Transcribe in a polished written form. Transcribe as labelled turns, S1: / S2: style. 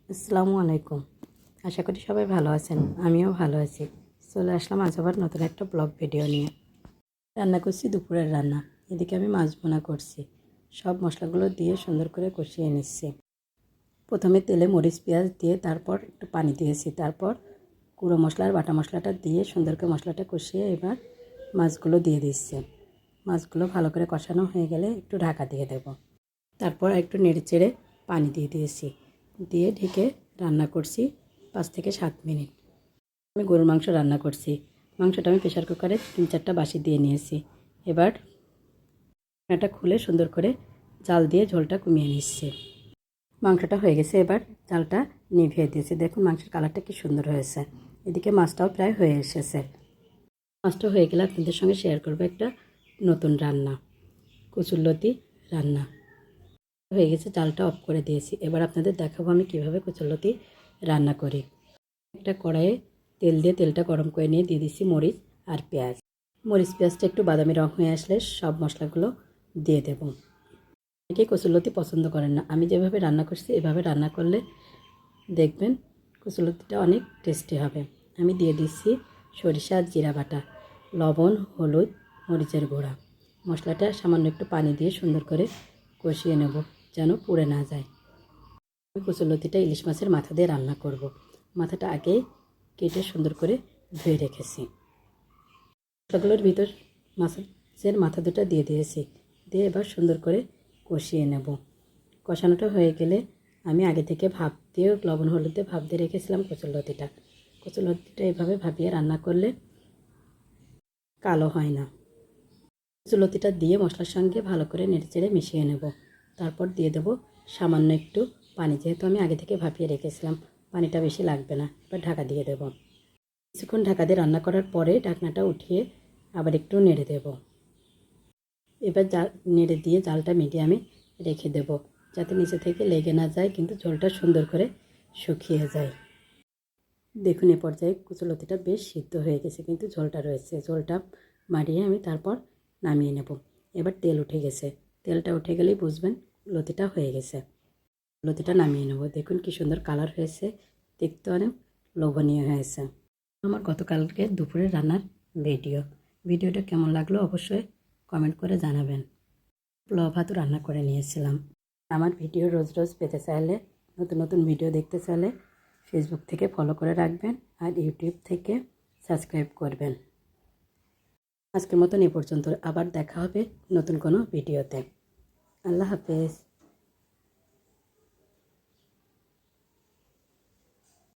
S1: আসসালামু আলাইকুম। আশা করি সবাই ভালো আছেন, আমিও ভালো আছি। চলে আসলাম আজ আবার নতুন একটা ব্লগ ভিডিও নিয়ে। রান্না করছি দুপুরের রান্না। এদিকে আমি মাছ ভুনা করছি। সব মশলাগুলো দিয়ে সুন্দর করে কষিয়ে নিচ্ছি। প্রথমে তেলে মরিচ পেঁয়াজ দিয়ে তারপর একটু পানি দিয়েছি, তারপর গুঁড়ো মশলা আর বাটা মশলাটা দিয়ে সুন্দর করে মশলাটা কষিয়ে এবার মাছগুলো দিয়ে দিচ্ছি। মাছগুলো ভালো করে কষানো হয়ে গেলে একটু ঢাকা দিয়ে দেব। তারপর একটু নেড়েচেড়ে পানি দিয়ে দিয়েছি, দিয়ে ঢেকে রান্না করছি 5 থেকে 7 মিনিট। আমি গরুর মাংস রান্না করছি। মাংসটা আমি প্রেশার কুকারে 3-4টা বাসি দিয়ে নিয়েছি। এবার ঢাকনাটা খুলে সুন্দর করে জাল দিয়ে ঝোলটা কমিয়ে নিচ্ছি। মাংসটা হয়ে গেছে, এবার জালটা নিভিয়ে দিয়েছি। দেখুন মাংসের কালারটা কি সুন্দর হয়েছে। এদিকে মাছটাও প্রায় হয়ে এসেছে। মাছটা হয়ে গেলে আপনাদের সঙ্গে শেয়ার করবো একটা নতুন রান্না, কচুরলতি রান্না। হয়ে গেছে, চালটা অফ করে দিয়েছি। এবার আপনাদের দেখাবো আমি কিভাবে কচুরলতি রান্না করি। একটা কড়াইয়ে তেল দিয়ে তেলটা গরম করে নিয়ে দিয়ে দিচ্ছি মরিচ আর পেঁয়াজ। মরিচ পেঁয়াজটা একটু বাদামি রং হয়ে আসলে সব মশলাগুলো দিয়ে দেব। অনেকেই কচুরলতি পছন্দ করেন না, আমি যেভাবে রান্না করছি এভাবে রান্না করলে দেখবেন কচুরলতিটা অনেক টেস্টি হবে। আমি দিয়ে দিচ্ছি সরিষা আর জিরা বাটা, লবণ, হলুদ, মরিচের গুঁড়া। মশলাটা সামান্য একটু পানি দিয়ে সুন্দর করে কষিয়ে নেব যেন পুড়ে না যায়। আমি কচুরলতিটা ইলিশ মাছের মাথা দিয়ে রান্না করব। মাথাটা আগেই কেটে সুন্দর করে ধুয়ে রেখেছি। মশলাগুলোর ভিতর মাছের মাথা দুটো দিয়ে দিয়েছি, দিয়ে এবার সুন্দর করে কষিয়ে নেব। কষানোটা হয়ে গেলে আমি আগে থেকে ভাপ দিয়ে লবণ হলুদ দিয়ে ভাপ দিয়ে রেখেছিলাম কচুরলতিটা। কচুরলতিটা এভাবে ভাপিয়ে রান্না করলে কালো হয় না। কচুরলতিটা দিয়ে মশলার সঙ্গে ভালো করে নেড়েচেড়ে মিশিয়ে নেব। তারপর দিয়ে দেব সামান্য একটু পানি, যেহেতু আমি আগে থেকে ভাপিয়ে রেখেছিলাম পানিটা বেশি লাগবে না। এবার ঢাকা দিয়ে দেব। কিছুক্ষণ ঢাকা দিয়ে রান্না করার পরে ঢাকনাটা উঠিয়ে আবার একটু নেড়ে দেব। এবার নেড়ে দিয়ে জালটা মিডিয়ামে রেখে দেব, যাতে নিচে থেকে লেগে না যায় কিন্তু ঝোলটা সুন্দর করে শুকিয়ে যায়। দেখুন এ পর্যায়ে কচুরলতিটা বেশ সিদ্ধ হয়ে গেছে, কিন্তু ঝোলটা রয়েছে। ঝোলটা মারিয়ে আমি তারপর নামিয়ে নেব। এবার তেল উঠে গেছে, তেলটা উঠে গেলেই বুঝবেন লতিটা হয়ে গেছে। লতিটা নামিয়ে নেব। দেখুন কি সুন্দর কালার হয়েছে, দেখতে অনেক লোভনীয় হয়েছে। আমার গতকালকে দুপুরের রান্নার ভিডিওটা কেমন লাগলো অবশ্যই কমেন্ট করে জানাবেন। পোলাও ভাতও রান্না করে নিয়েছিলাম। আমার ভিডিও রোজ রোজ পেতে চাইলে, নতুন নতুন ভিডিও দেখতে চাইলে ফেসবুক থেকে ফলো করে রাখবেন আর ইউটিউব থেকে সাবস্ক্রাইব করবেন। আজকের মতন এ পর্যন্ত, আবার দেখা হবে নতুন কোনো ভিডিওতে। আল্লাহ হাফেজ।